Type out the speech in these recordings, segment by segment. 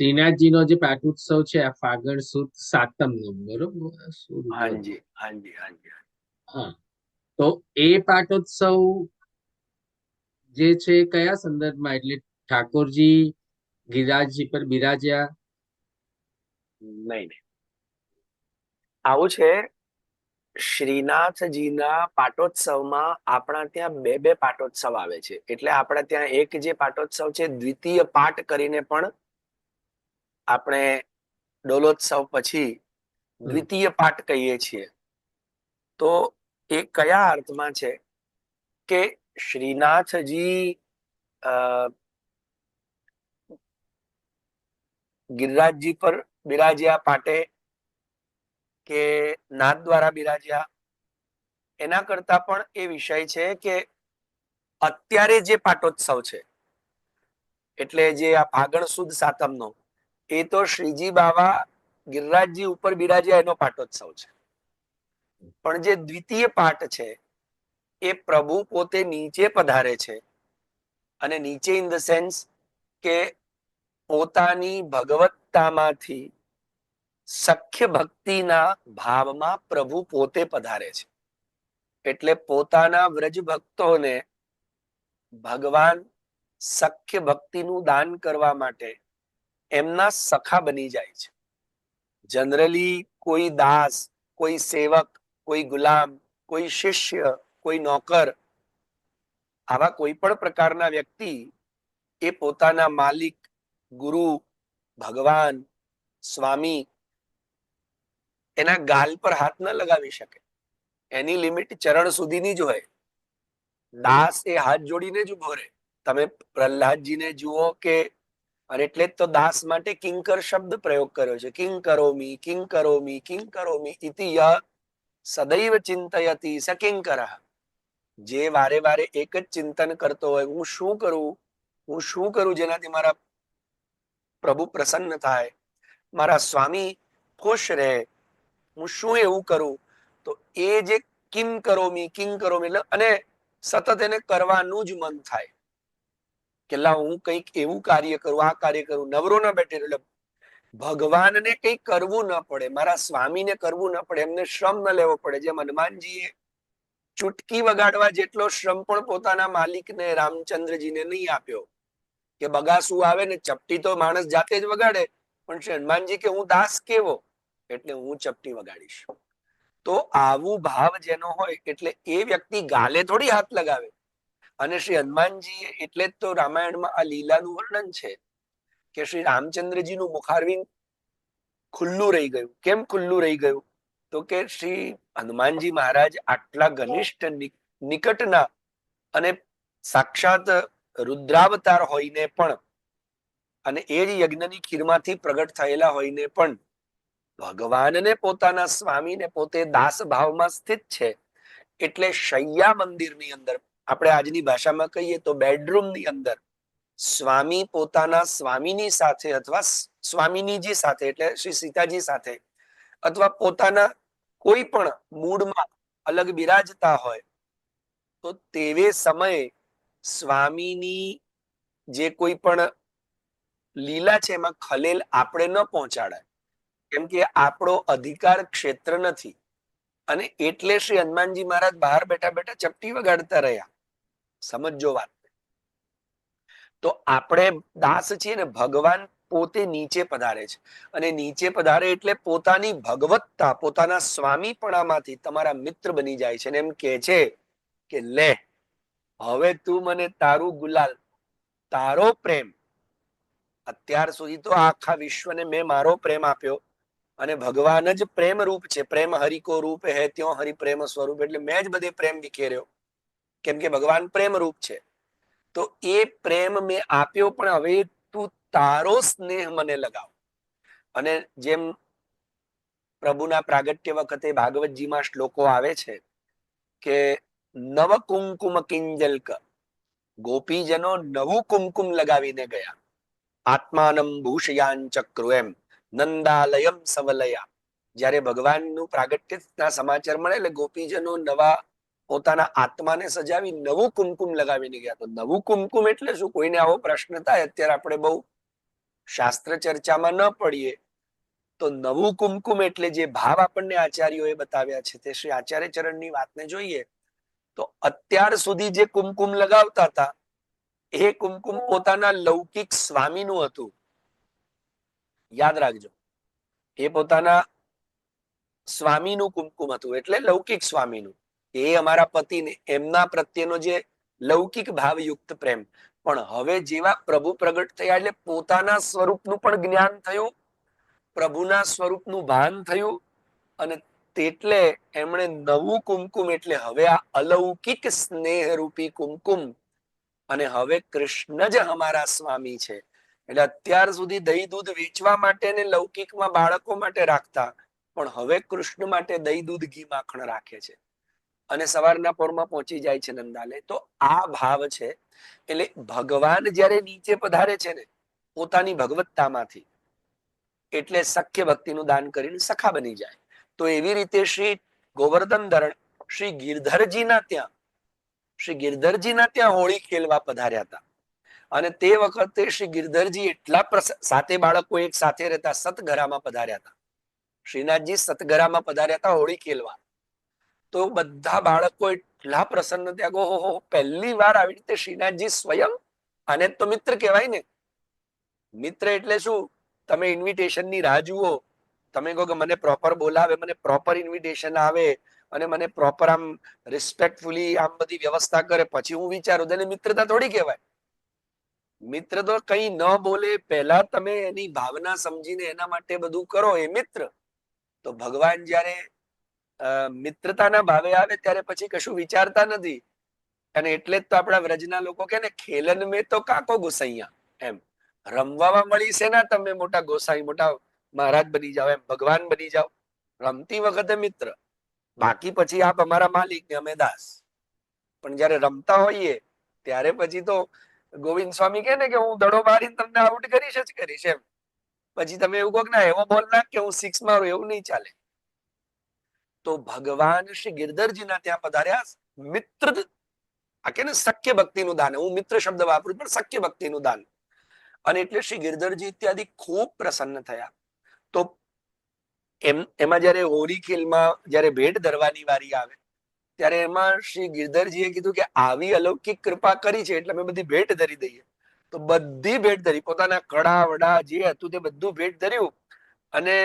શ્રીનાથજીનો જે પાટોત્સવ છે આ ફાગણ સુદ સાતમનો, બરોબર? સુદ હાજી હાજી હાજી. હા, તો એ પાટોત્સવ જે છે કયા સંદર્ભમાં, એટલે ઠાકોરજી ગિરિરાજજી પર બિરાજ્યા? નહીં નહીં, આવું છે. શ્રીનાથજીના પાટોત્સવમાં આપણા ત્યાં બે બે પાટોત્સવ આવે છે. એટલે આપણા ત્યાં એક જે પાટોત્સવ છે દ્વિતીય પાઠ કરીને પણ આપણે ડોલોત્સવ પછી દ્વિતીય પાઠ કહીએ છીએ. તો એ કયા અર્થમાં છે કે શ્રીનાથજી ગિરિરાજજી પર બિરાજ્યા પાટે કે નાથ દ્વારા બિરાજ્યા, એના કરતા પણ એ વિષય છે કે અત્યારે જે પાટોત્સવ છે એટલે જે આ ફાગણ સુદ સાતમનો, એ તો શ્રીજી બાવા ગિરિરાજજી ઉપર બિરાજ્યા એનો પાટોત્સવ છે. પણ જે દ્વિતીય પાઠ છે એ પ્રભુ પોતે નીચે પધારે છે. અને નીચે ઇન ધ સેન્સ કે પોતાની ભગવત્તામાંથી સખ્ય ભક્તિના ભાવમાં પ્રભુ પોતે પધારે છે. એટલે પોતાના વ્રજ ભક્તોને ભગવાન સખ્ય ભક્તિનું દાન કરવા માટે એમના સખા બની જાય છે. જનરલી કોઈ દાસ, કોઈ સેવક, કોઈ ગુલામ, કોઈ શિષ્ય, કોઈ નોકર, આવા કોઈ પણ પ્રકારના વ્યક્તિ એ પોતાના માલિક, ગુરુ, ભગવાન, સ્વામી એના ગાલ પર હાથ ન લગાવી શકે. એની લિમિટ ચરણ સુધીની જ હોય. દાસ એ હાથ જોડીને જ ઉભો રહે. તમે પ્રહલાદજીને જુઓ કે, અને એટલે જ તો દાસ માટે કિંકર શબ્દ પ્રયોગ કર્યો છે. કિંગ કરોમી, કિંગ કરોમી, કિંગ કરોમી ઇતિ યહ સદૈવ ચિંતયતિ સ કિંકરઃ. જે વારે વારે એક જ ચિંતન કરતો હોય, હું શું કરું, હું શું કરું જેનાથી મારા પ્રભુ પ્રસન્ન થાય, મારા સ્વામી ખુશ રહે, હું શું એવું કરું, તો એ જે કિમ કરોમી, કિંગ કરોમી એટલે અને સતત એને કરવાનું જ મન થાય કે લા હું કંઈક એવું કાર્ય કરું, આ કાર્ય કરું, નવરો ના બેઠે. એટલે ભગવાનને કંઈક કરવું ન પડે, મારા સ્વામીને કરવું ન પડે, એમને શ્રમ ન લેવો પડે. જેમ હનુમાનજીએ ચૂટકી વગાડવા જેટલો શ્રમ પણ પોતાના માલિકને રામચંદ્રજીને નહીં આપ્યો. કે બગાસું આવે ને ચપટી તો માણસ જાતે જ વગાડે, પણ શ્રી હનુમાનજી કે હું દાસ કેવો, એટલે હું ચપટી વગાડીશ. તો આવું ભાવ જેનો હોય એટલે એ વ્યક્તિ ગાલે થોડી હાથ લગાવે. અને શ્રી હનુમાનજી એટલે જ તો રામાયણમાં આ લીલાનું વર્ણન છે કે શ્રી રામચંદ્રજીનું મુખારવિંદ ખુલ્લું રહી ગયું. કેમ ખુલ્લું રહી ગયું? તો કે શ્રી હનુમાનજી મહારાજ આટલા ઘનિષ્ઠ નિકટના અને સાક્ષાત રુદ્રાવતાર હોઈને પણ, અને એ જ યજ્ઞની ખીરમાંથી પ્રગટ થયેલા હોઈને પણ ભગવાનને પોતાના સ્વામીને પોતે દાસ ભાવમાં સ્થિત છે. એટલે શૈયા મંદિરની અંદર, આપણે આજની ભાષામાં કહીએ તો બેડરૂમની અંદર, સ્વામી પોતાના સ્વામીની સાથે અથવા સ્વામીનીજી સાથે એટલે શ્રી સીતાજી સાથે અથવા પોતાના કોઈ પણ મૂડમાં અલગ બિરાજતા હોય તો તેવે સમયે સ્વામીની જે કોઈ પણ લીલા છે એમાં ખલેલ આપણે ન પહોંચાડાય, કેમ કે આપણો અધિકાર ક્ષેત્ર નથી. અને એટલે શ્રી હનુમાનજી મહારાજ બહાર બેઠા બેઠા ચપટી વગાડતા રહ્યા. સમજો વાત. તો આપણે દાસ છીએ ને, ભગવાન પોતે નીચે પધારે છે. અને નીચે પધારે એટલે પોતાની ભગવત્તા, પોતાના સ્વામીપણામાંથી તમારા મિત્ર બની જાય છે. એમ કે છે કે લે હવે તું મને તારું ગુલાલ, તારો પ્રેમ, અત્યાર સુધી તો આખા વિશ્વને મેં મારો પ્રેમ આપ્યો, અને ભગવાન જ પ્રેમ રૂપ છે. પ્રેમ હરિકો રૂપ હે ત્યો હરિ પ્રેમ સ્વરૂપ. એટલે મેં જ બધે પ્રેમ વિખેર્યો, કેમ કે ભગવાન પ્રેમ રૂપ છે. તો એ પ્રેમ મેં આપ્યો, પણ હવે તું તારો સ્નેહ મને લગાવ. અને જેમ પ્રભુના પ્રાગટ્ય વખતે ભાગવતજીમાં શ્લોકો આવે છે કે નવ કુમકુમ કિંજલક, ગોપીજનો નવું કુમકુમ લગાવીને ગયા. આત્માનમ ભૂષયાન ચક્રુ, એમ નંદાલયમ સવલયા. જયારે ભગવાનનું પ્રાગટ્યના સમાચાર મળે એટલે ગોપીજનો નવા પોતાના આત્માને સજાવી નવું કુમકુમ લગાવીને ગયા. તો નવું કુમકુમ એટલે શું? કોઈને આવો પ્રશ્ન થાય અત્યારે આપણે બહુ શાસ્ત્ર ચર્ચામાં ન પડીએ તો નવું કુમકુમ એટલે જે ભાવ આપણને આચાર્યોએ બતાવ્યા છે તે શ્રી આચાર્ય ચરણની વાતને જોઈએ તો અત્યાર સુધી જે કુમકુમ લગાવતા હતા એ કુમકુમ પોતાના લૌકિક સ્વામીનું હતું. યાદ રાખજો, એ પોતાના સ્વામીનું કુમકુમ હતું, એટલે લૌકિક સ્વામીનું. એ અમારા પતિને એમના પ્રત્યેનો જે લૌકિક ભાવયુક્ત પ્રેમ. પણ હવે જેવા પ્રભુ પ્રગટ થયા એટલે પોતાના સ્વરૂપનું પણ જ્ઞાન થયું, પ્રભુના સ્વરૂપનું ભાન થયું, અને તેટલે એમણે નવું કુમકુમ એટલે હવે આ અલૌકિક સ્નેહ રૂપી કુમકુમ, અને હવે કૃષ્ણ જ અમારા સ્વામી છે. એટલે અત્યાર સુધી દહીં દૂધ વેચવા માટે ને લૌકિકમાં બાળકો માટે રાખતા, પણ હવે કૃષ્ણ માટે દહીં દૂધ ઘી માખણ રાખે છે અને સવારના પોરમાં પહોંચી જાય છે નંદાલય. તો આ ભાવ છે. એટલે ભગવાન જયારે નીચે પધારે છે ને પોતાની ભગવત્તામાંથી, એટલે સખ્ય ભક્તિનું દાન કરીને સખા બની જાય. તો એવી રીતે શ્રી ગોવર્ધન ધરણ શ્રી ગિરધરજીના ત્યાં હોળી ખેલવા પધાર્યા હતા. અને તે વખતે શ્રી ગિરધરજી એટલા સાથે બાળકો એક સાથે રહેતા સતગરામાં પધાર્યા હતા. શ્રીનાથજી સતગરામાં પધાર્યા હતા હોળી ખેલવા. તો બધા બાળકો એટલા પ્રસન્ન થયા, ઓહો, પહેલી વાર આવી રીતે શ્રીનાથજી સ્વયં. આને તો મિત્ર કહેવાય ને. મિત્ર એટલે શું? તમે ઇન્વિટેશન ની રાહ જુઓ, તમે કહો કે મને પ્રોપર બોલાવે, મને પ્રોપર ઇન્વિટેશન આવે અને મને પ્રોપર આમ રિસ્પેક્ટફુલી આમ બધી વ્યવસ્થા કરે, પછી હું વિચારું તેને મિત્રતા થોડી કહેવાય. મિત્ર તો કઈ ન બોલે પહેલા તમે એની ભાવના સમજીને એના માટે બધું કરો, એ મિત્ર. તો ભગવાન જયારે મિત્રતાના ભાવે આવે ત્યારે પછી કશું વિચારતા નથી. અને એટલે જ તો આપણા વ્રજના લોકો કે ને, ખેલન મેં તો કાકો ગુસૈયા. એમ રમવામાં મળી છે ના તમે મોટા ગોસાઈ, મોટા મહારાજ બની જાઓ, એમ ભગવાન બની જાઓ. રમતી વખતે મિત્ર, બાકી પછી આપ અમારા માલિક ને અમે દાસ. પણ જયારે રમતા હોઈએ ત્યારે પછી તો ગોવિંદ સ્વામી કહે ને કે હું દડો મારીને તમને આઉટ કરીશ જ કરીશ. એમ પછી તમે એવું કહો કે ના એવો બોલ નાખ કે હું સિક્સ મારું, એવું નહીં ચાલે. તો ભગવાન શ્રી ગિરધરજીના ત્યાં પધાર્યા. મિત્ર આ કે ને સખ્ય ભક્તિનું દાન, હું મિત્ર શબ્દ વાપરું પણ સખ્ય ભક્તિનું દાન. અને એટલે શ્રી ગિરધરજી ઇત્યાદિ ખૂબ પ્રસન્ન થયા. તો એમાં જયારે હોળી ખેલમાં જયારે ભેટ ધરવાની વારી આવે ત્યારે એમાં શ્રી ગિરધરજીએ કીધું કે આવી અલૌકિક કૃપા કરી છે એટલે અમે બધી ભેટ ધરી દઈએ. તો બધી ભેટ ધરી, પોતાના કડા વડા જે હતું તે બધું ભેટ ધર્યું. અને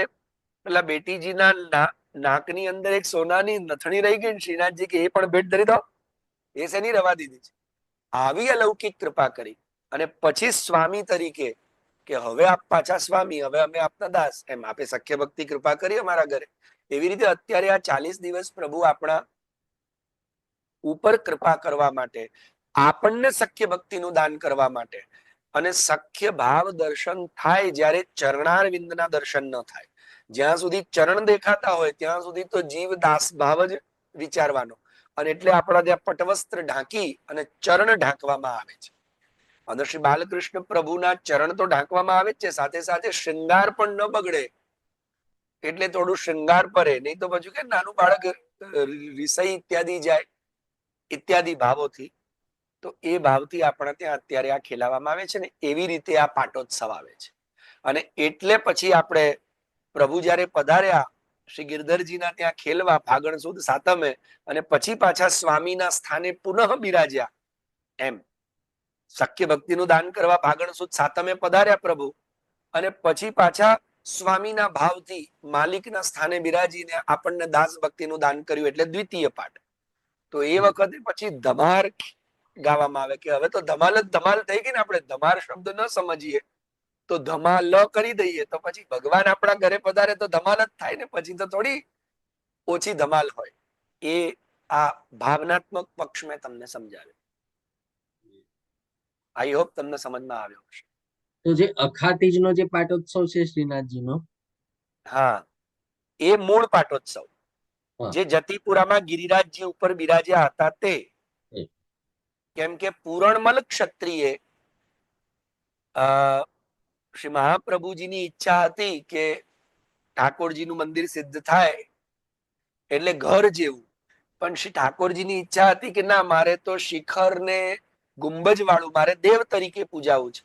પેલા બેટીજીના નાકની અંદર એક સોનાની નથણી રહી ગઈ, શ્રીનાથજી કે એ પણ ભેટ ધરી દો. એ શેની રવા દીધી છે? આવી અલૌકિક કૃપા કરી. અને પછી સ્વામી તરીકે કે હવે આપ પાછા સ્વામી, હવે અમે આપના દાસ, એમ આપે સખ્ય ભક્તિ કૃપા કરી અમારા ઘરે. એવી રીતે અત્યારે આ 40 દિવસ પ્રભુ આપણા ઉપર કૃપા કરવા માટે, આપણને સખ્ય ભક્તિનું દાન કરવા માટે. અને સખ્ય ભાવ દર્શન થાય જ્યારે ચરણારવિંદના દર્શન ન થાય. જ્યાં સુધી ચરણ દેખાતા હોય ત્યાં સુધી તો જીવ દાસ ભાવ જ વિચારવાનો. અને એટલે આપણા ત્યાં પટવસ્ત્ર ઢાંકી અને ચરણ ઢાંકવામાં આવે છે. અને શ્રી બાલકૃષ્ણ પ્રભુના ચરણ તો ઢાંકવામાં આવે જ છે, સાથે સાથે શૃંગાર પણ ન બગડે એટલે થોડું શૃંગાર પરે, નહીં તો પછી કે નાનું બાળક વિષય ઇત્યાદિ જાય ઇત્યાદિ ભાવોથી. તો એ ભાવથી આપણા ત્યાં અત્યારે આ ખેલાવામાં આવે છે ને એવી રીતે આ પાટોત્સવ આવે છે. અને એટલે પછી આપણે પ્રભુ જયારે પધાર્યા શ્રી ગિરધરજીના ત્યાં ખેલવા ફાગણ સુદ સાતમે, અને પછી પાછા સ્વામીના સ્થાને પુનઃ બિરાજ્યા. એમ સખ્ય ભક્તિનું દાન કરવા ફાગણ સુદ સાતમે પધાર્યા પ્રભુ, અને પછી પાછા સ્વામીના ભાવથી માલિકના સ્થાને બિરાજીને આપણને દાસ ભક્તિનું દાન કર્યું, એટલે દ્વિતીય પાઠ. તો એ વખતે પછી ધમાર ગાવામાં આવે કે હવે તો ધમાલ જ ધમાલ થઈ ગઈ ને. આપણે ધમાર શબ્દ ન સમજીએ તો ધમાલ કરી દઈએ તો પછી ભગવાન આપણા ઘરે પધારે તો ધમાલ જ થાય ને, પછી તો થોડી ઓછી ધમાલ હોય. એ આ ભાવનાત્મક પક્ષ મેં તમને સમજાવ્યો. આઈ હોપ તમને સમજમાં આવ્યો હશે. તો જે અખાતીજનો જે પાટોત્સવ છે શ્રીનાથજીનો, હા, એ મૂળ પાટોત્સવ હા, જે જતીપુરામાં ગિરિરાજજી ઉપર બિરાજ્યા હતા તે. કેમ કે પૂરણમલ ક્ષત્રિય શ્રી મહાપ્રભુજીની ઈચ્છા હતી કે ઠાકોરજીનું મંદિર સિદ્ધ થાય એટલે ઘર જેવું. પણ શ્રી ઠાકોરજીની ઈચ્છા હતી કે ના, મારે તો શિખર ને ગુંબજ વાળું મારે દેવ તરીકે પૂજાવું છે.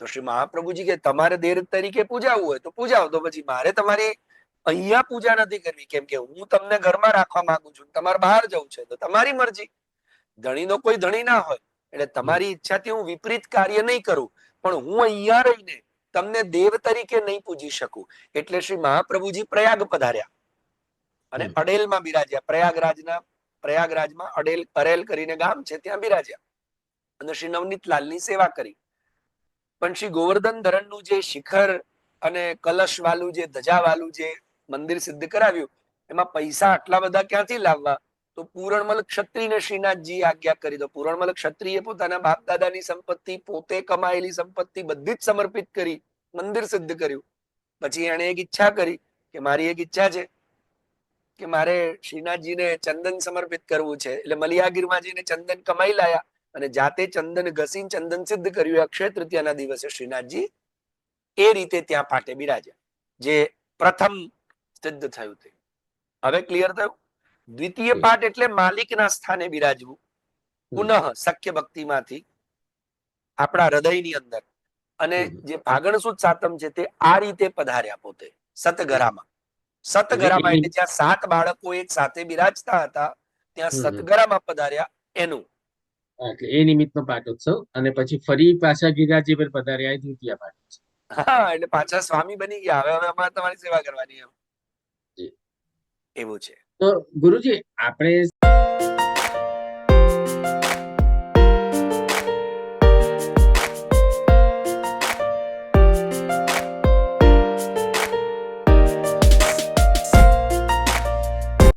તો શ્રી મહાપ્રભુજી કે તમારે દેવ તરીકે પૂજાવવું હોય તો પૂજાવો, તો પછી મારે તમારી અહીંયા પૂજા નથી કરવી, કેમ કે હું તમને ઘરમાં રાખવા માંગુ છું, તમારે બહાર જવું છે તો તમારી મરજી. ધણીનો કોઈ ધણી ના હોય, એટલે તમારી ઈચ્છાથી હું વિપરીત કાર્ય નહીં કરું, પણ હું અહીંયા રહીને તમને દેવ તરીકે નહીં પૂજી શકું. એટલે શ્રી મહાપ્રભુજી પ્રયાગ પધાર્યા અને અડેલમાં બિરાજ્યા. પ્રયાગરાજમાં અરેલ કરીને ગામ છે, ત્યાં બિરાજ્યા અને શ્રી નવનીતલાલની સેવા કરી. પણ શ્રી ગોવર્ધન ધરણનું જે શિખર અને કલશ વાળું જે ધજા વાળું જે મંદિર સિદ્ધ કરાવ્યું, એમાં પૈસા આટલા બધા ક્યાંથી લાવવા? તો પૂરણમલ ક્ષત્રિયને શ્રીનાથજી આજ્ઞા કરી દો. પૂરણમલ ક્ષત્રિય પોતાના બાપ દાદાની સંપત્તિ, પોતે કમાયેલી સંપત્તિ બધી જ સમર્પિત કરી, મંદિર સિદ્ધ કર્યું. પછી એને એક ઈચ્છા કરી કે મારી એક ઈચ્છા છે કે મારે શ્રીનાથજીને ચંદન સમર્પિત કરવું છે. એટલે મલિયાગીરમાં જઈને ચંદન કમાઈ લાયા અને જાતે ચંદન ઘસીને ચંદન સિદ્ધ કર્યું. અક્ષય તૃતીયાના દિવસે શ્રીનાથજી એ રીતે ત્યાં પાટે બિરાજ્યા, જે પ્રથમ સિદ્ધ થયું તે. હવે ક્લિયર થયું? દ્વિતીય પાઠ એટલે માલિકના સ્થાને બિરાજવું, પુનઃ સખ્ય ભક્તિમાંથી આપણા હૃદયની અંદર. અને જે ફાગણ સુદ સાતમ છે તે આ રીતે પધાર્યા પોતે સતગરામાં. સતગરામાં એટલે જ્યાં 7 બાળકો એક સાથે બિરાજતા હતા, ત્યાં સતગરામાં પધાર્યા એનું. એટલે એ નિમિત્તનો પાટોત્સવ. અને પછી ફરી પાછા ગિરિરાજી પર પધાર્યા એ દ્વિતીય પાટોત્સવ. હા, એટલે પાછા સ્વામી બની ગયા. હવે અમારે તમારી સેવા કરવાની એમ એવું છે. તો ગુરુજી આપણે